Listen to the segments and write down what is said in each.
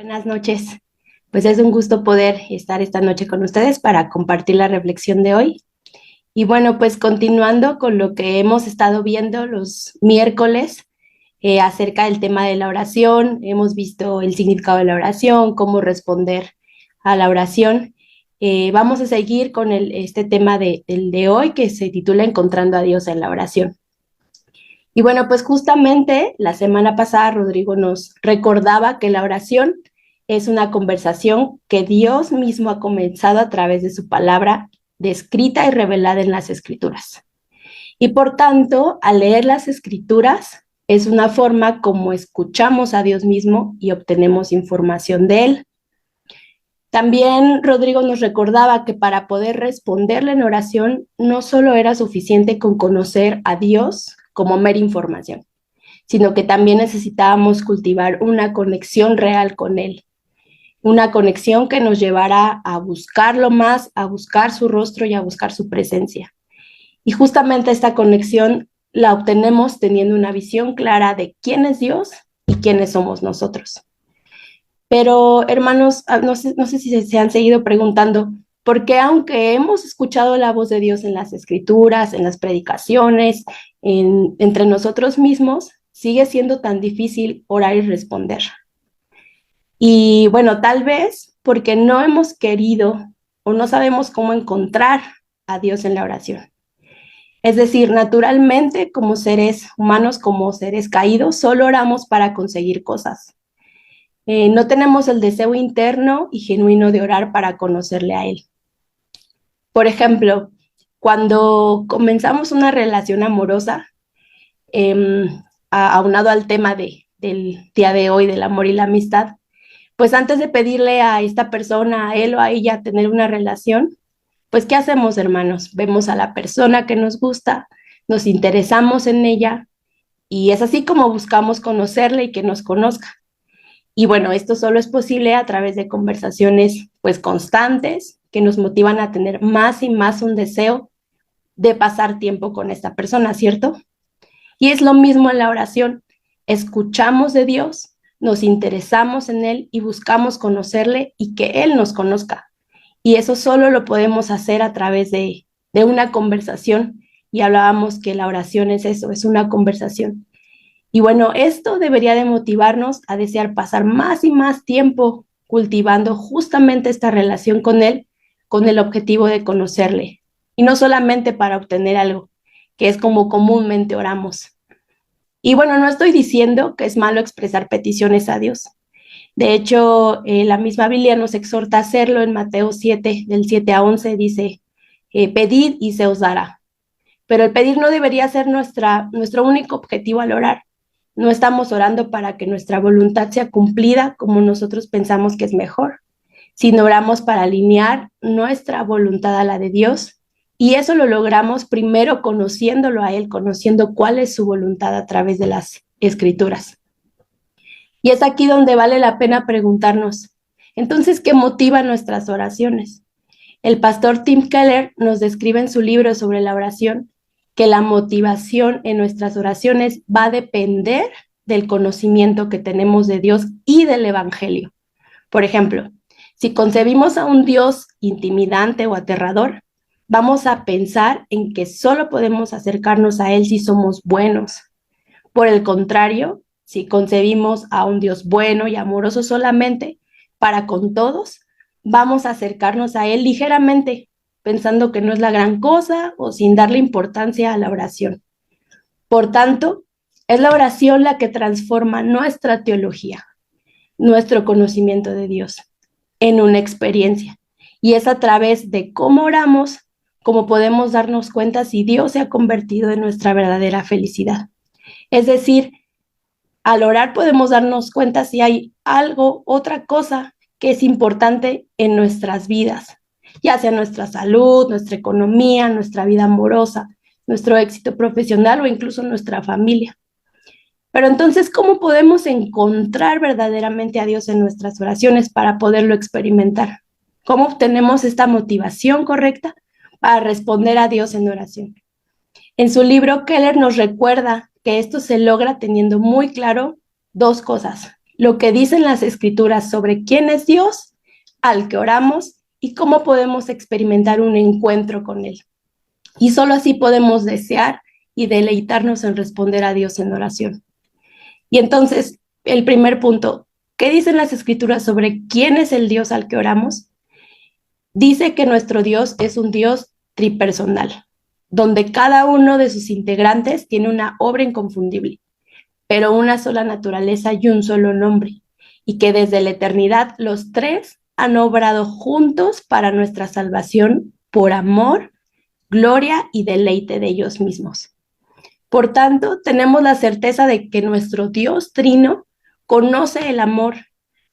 Buenas noches. Pues es un gusto poder estar esta noche con ustedes para compartir la reflexión de hoy. Y bueno, pues continuando con lo que hemos estado viendo los miércoles acerca del tema de la oración, hemos visto el significado de la oración, cómo responder a la oración. Vamos a seguir con este tema del de hoy que se titula Encontrando a Dios en la oración. Y bueno, pues justamente la semana pasada Rodrigo nos recordaba que la oración es una conversación que Dios mismo ha comenzado a través de su palabra descrita y revelada en las Escrituras. Y por tanto, al leer las Escrituras, es una forma como escuchamos a Dios mismo y obtenemos información de Él. También Rodrigo nos recordaba que para poder responderle en oración no solo era suficiente con conocer a Dios como mera información, sino que también necesitábamos cultivar una conexión real con Él, una conexión que nos llevara a buscarlo más, a buscar su rostro y a buscar su presencia. Y justamente esta conexión la obtenemos teniendo una visión clara de quién es Dios y quiénes somos nosotros. Pero hermanos, no sé si se han seguido preguntando, ¿por qué aunque hemos escuchado la voz de Dios en las escrituras, en las predicaciones, entre nosotros mismos, sigue siendo tan difícil orar y responder? Y bueno, tal vez porque no hemos querido o no sabemos cómo encontrar a Dios en la oración. Es decir, naturalmente, como seres humanos, como seres caídos, solo oramos para conseguir cosas. No tenemos el deseo interno y genuino de orar para conocerle a Él. Por ejemplo, cuando comenzamos una relación amorosa, aunado al tema del día de hoy, del amor y la amistad, pues antes de pedirle a esta persona, a él o a ella, tener una relación, pues ¿qué hacemos, hermanos? Vemos a la persona que nos gusta, nos interesamos en ella y es así como buscamos conocerle y que nos conozca. Y bueno, esto solo es posible a través de conversaciones pues constantes que nos motivan a tener más y más un deseo de pasar tiempo con esta persona, ¿cierto? Y es lo mismo en la oración. Escuchamos de Dios, nos interesamos en Él y buscamos conocerle y que Él nos conozca. Y eso solo lo podemos hacer a través de una conversación. Y hablábamos que la oración es eso, es una conversación. Y bueno, esto debería de motivarnos a desear pasar más y más tiempo cultivando justamente esta relación con Él, con el objetivo de conocerle. Y no solamente para obtener algo, que es como comúnmente oramos. Y bueno, no estoy diciendo que es malo expresar peticiones a Dios. De hecho, la misma Biblia nos exhorta a hacerlo en Mateo 7, del 7 a 11, dice, pedid y se os dará. Pero el pedir no debería ser nuestro único objetivo al orar. No estamos orando para que nuestra voluntad sea cumplida como nosotros pensamos que es mejor, sino oramos para alinear nuestra voluntad a la de Dios. Y eso lo logramos primero conociéndolo a Él, conociendo cuál es su voluntad a través de las Escrituras. Y es aquí donde vale la pena preguntarnos, entonces, ¿qué motiva nuestras oraciones? El pastor Tim Keller nos describe en su libro sobre la oración que la motivación en nuestras oraciones va a depender del conocimiento que tenemos de Dios y del Evangelio. Por ejemplo, si concebimos a un Dios intimidante o aterrador, vamos a pensar en que solo podemos acercarnos a Él si somos buenos. Por el contrario, si concebimos a un Dios bueno y amoroso solamente para con todos, vamos a acercarnos a Él ligeramente, pensando que no es la gran cosa o sin darle importancia a la oración. Por tanto, es la oración la que transforma nuestra teología, nuestro conocimiento de Dios, en una experiencia. Y es a través de cómo oramos, como podemos darnos cuenta si Dios se ha convertido en nuestra verdadera felicidad. Es decir, al orar podemos darnos cuenta si hay algo, otra cosa que es importante en nuestras vidas, ya sea nuestra salud, nuestra economía, nuestra vida amorosa, nuestro éxito profesional o incluso nuestra familia. Pero entonces, ¿cómo podemos encontrar verdaderamente a Dios en nuestras oraciones para poderlo experimentar? ¿Cómo obtenemos esta motivación correcta para responder a Dios en oración? En su libro, Keller nos recuerda que esto se logra teniendo muy claro dos cosas lo que dicen las Escrituras sobre quién es Dios, al que oramos y cómo podemos experimentar un encuentro con Él. Y solo así podemos desear y deleitarnos en responder a Dios en oración. Y entonces, el primer punto, ¿qué dicen las Escrituras sobre quién es el Dios al que oramos? Dice que nuestro Dios es un Dios tripersonal, donde cada uno de sus integrantes tiene una obra inconfundible, pero una sola naturaleza y un solo nombre, y que desde la eternidad los tres han obrado juntos para nuestra salvación por amor, gloria y deleite de ellos mismos. Por tanto, tenemos la certeza de que nuestro Dios trino conoce el amor,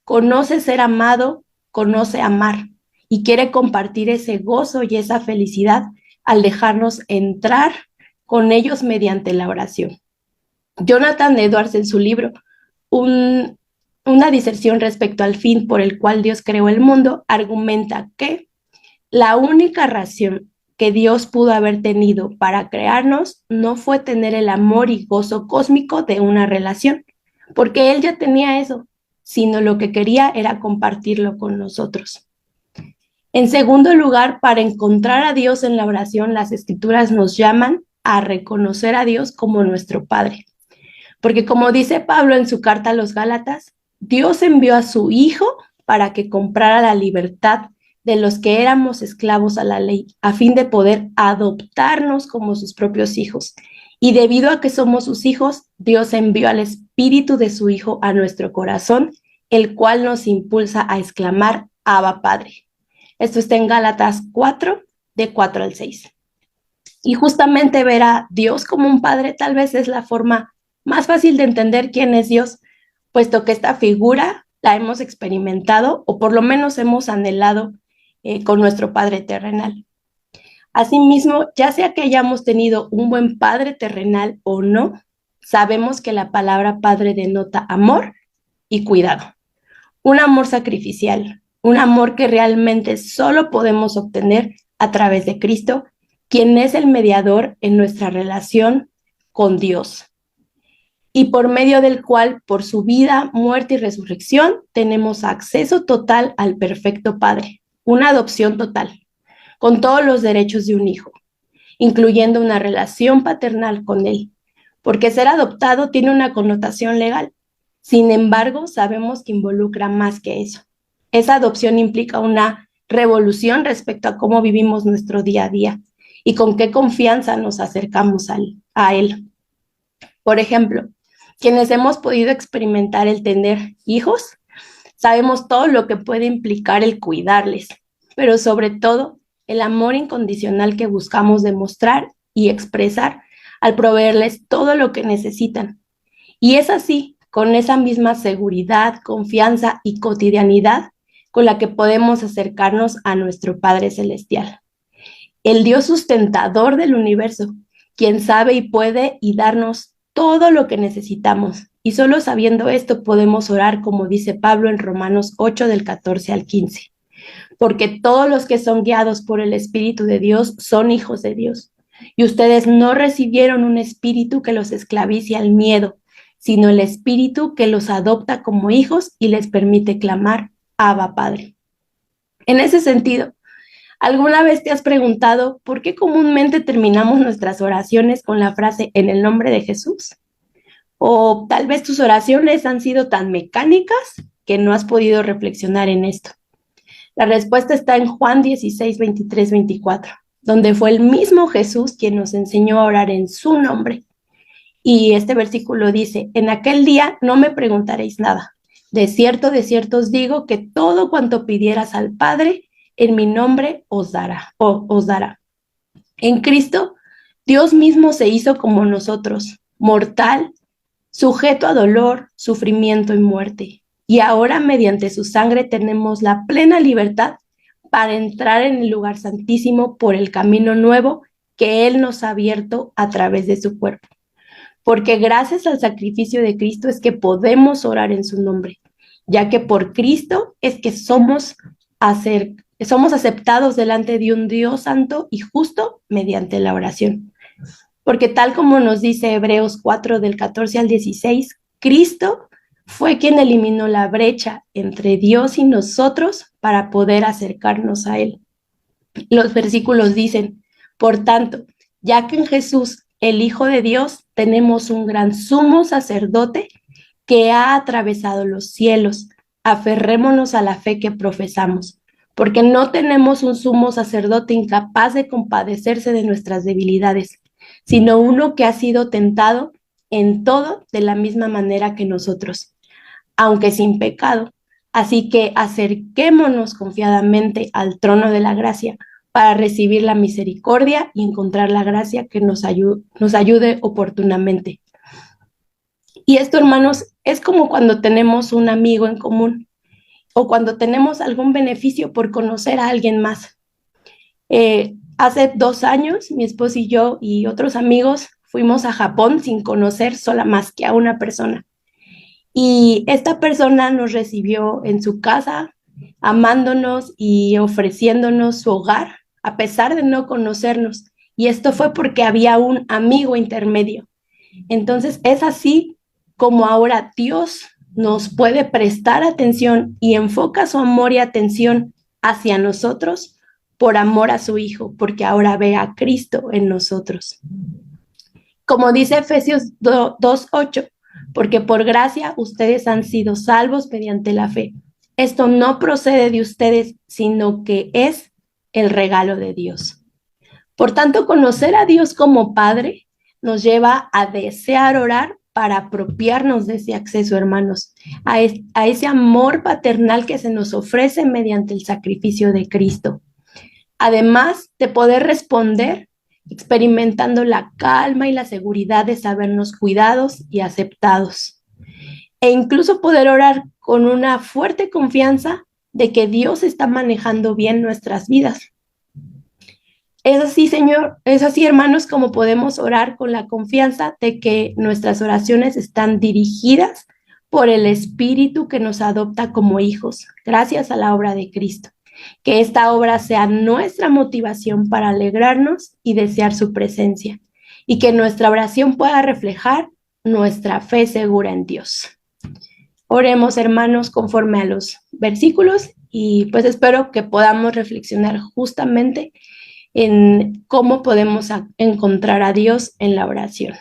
conoce ser amado, conoce amar y quiere compartir ese gozo y esa felicidad al dejarnos entrar con ellos mediante la oración. Jonathan Edwards, en su libro una diserción respecto al fin por el cual Dios creó el mundo, argumenta que la única razón que Dios pudo haber tenido para crearnos no fue tener el amor y gozo cósmico de una relación, porque Él ya tenía eso, sino lo que quería era compartirlo con nosotros. En segundo lugar, para encontrar a Dios en la oración, las Escrituras nos llaman a reconocer a Dios como nuestro Padre. Porque como dice Pablo en su carta a los Gálatas, Dios envió a su Hijo para que comprara la libertad de los que éramos esclavos a la ley, a fin de poder adoptarnos como sus propios hijos. Y debido a que somos sus hijos, Dios envió al Espíritu de su Hijo a nuestro corazón, el cual nos impulsa a exclamar, Abba Padre. Esto está en Gálatas 4, de 4 al 6. Y justamente ver a Dios como un padre tal vez es la forma más fácil de entender quién es Dios, puesto que esta figura la hemos experimentado o por lo menos hemos anhelado con nuestro Padre terrenal. Asimismo, ya sea que hayamos tenido un buen Padre terrenal o no, sabemos que la palabra Padre denota amor y cuidado. Un amor sacrificial, un amor que realmente solo podemos obtener a través de Cristo, quien es el mediador en nuestra relación con Dios, y por medio del cual, por su vida, muerte y resurrección, tenemos acceso total al perfecto Padre, una adopción total, con todos los derechos de un hijo, incluyendo una relación paternal con él, porque ser adoptado tiene una connotación legal. Sin embargo, sabemos que involucra más que eso. Esa adopción implica una revolución respecto a cómo vivimos nuestro día a día y con qué confianza nos acercamos a él. Por ejemplo, quienes hemos podido experimentar el tener hijos, sabemos todo lo que puede implicar el cuidarles, pero sobre todo el amor incondicional que buscamos demostrar y expresar al proveerles todo lo que necesitan. Y es así, con esa misma seguridad, confianza y cotidianidad con la que podemos acercarnos a nuestro Padre Celestial, el Dios sustentador del universo, quien sabe y puede y darnos todo lo que necesitamos. Y solo sabiendo esto podemos orar, como dice Pablo en Romanos 8, del 14 al 15. Porque todos los que son guiados por el Espíritu de Dios son hijos de Dios. Y ustedes no recibieron un espíritu que los esclavice al miedo, sino el espíritu que los adopta como hijos y les permite clamar, Abba, Padre. En ese sentido, ¿alguna vez te has preguntado por qué comúnmente terminamos nuestras oraciones con la frase en el nombre de Jesús? O tal vez tus oraciones han sido tan mecánicas que no has podido reflexionar en esto. La respuesta está en Juan 16, 23, 24, donde fue el mismo Jesús quien nos enseñó a orar en su nombre. Y este versículo dice, en aquel día no me preguntaréis nada. De cierto os digo que todo cuanto pidieras al Padre, en mi nombre os dará. En Cristo, Dios mismo se hizo como nosotros, mortal, sujeto a dolor, sufrimiento y muerte. Y ahora, mediante su sangre, tenemos la plena libertad para entrar en el lugar santísimo por el camino nuevo que Él nos ha abierto a través de su cuerpo. Porque gracias al sacrificio de Cristo es que podemos orar en su nombre, ya que por Cristo es que somos aceptados delante de un Dios santo y justo mediante la oración. Porque tal como nos dice Hebreos 4, del 14 al 16, Cristo fue quien eliminó la brecha entre Dios y nosotros para poder acercarnos a Él. Los versículos dicen, por tanto, ya que en Jesús, el Hijo de Dios, tenemos un gran sumo sacerdote que ha atravesado los cielos, aferrémonos a la fe que profesamos, porque no tenemos un sumo sacerdote incapaz de compadecerse de nuestras debilidades, sino uno que ha sido tentado en todo de la misma manera que nosotros, aunque sin pecado. Así que acerquémonos confiadamente al trono de la gracia para recibir la misericordia y encontrar la gracia que nos ayude oportunamente. Y esto, hermanos, es como cuando tenemos un amigo en común o cuando tenemos algún beneficio por conocer a alguien más. Hace 2 años, mi esposo y yo y otros amigos fuimos a Japón sin conocer sola más que a una persona. Y esta persona nos recibió en su casa, amándonos y ofreciéndonos su hogar, a pesar de no conocernos. Y esto fue porque había un amigo intermedio. Entonces, es así como ahora Dios nos puede prestar atención y enfoca su amor y atención hacia nosotros por amor a su Hijo, porque ahora ve a Cristo en nosotros. Como dice Efesios 2:8, porque por gracia ustedes han sido salvos mediante la fe. Esto no procede de ustedes, sino que es el regalo de Dios. Por tanto, conocer a Dios como Padre nos lleva a desear orar para apropiarnos de ese acceso, hermanos, a ese amor paternal que se nos ofrece mediante el sacrificio de Cristo. Además de poder responder experimentando la calma y la seguridad de sabernos cuidados y aceptados. E incluso poder orar con una fuerte confianza de que Dios está manejando bien nuestras vidas. Es así, Señor, es así, hermanos, como podemos orar con la confianza de que nuestras oraciones están dirigidas por el Espíritu que nos adopta como hijos, gracias a la obra de Cristo. Que esta obra sea nuestra motivación para alegrarnos y desear su presencia, y que nuestra oración pueda reflejar nuestra fe segura en Dios. Oremos, hermanos, conforme a los versículos, y pues espero que podamos reflexionar justamente en cómo podemos encontrar a Dios en la oración.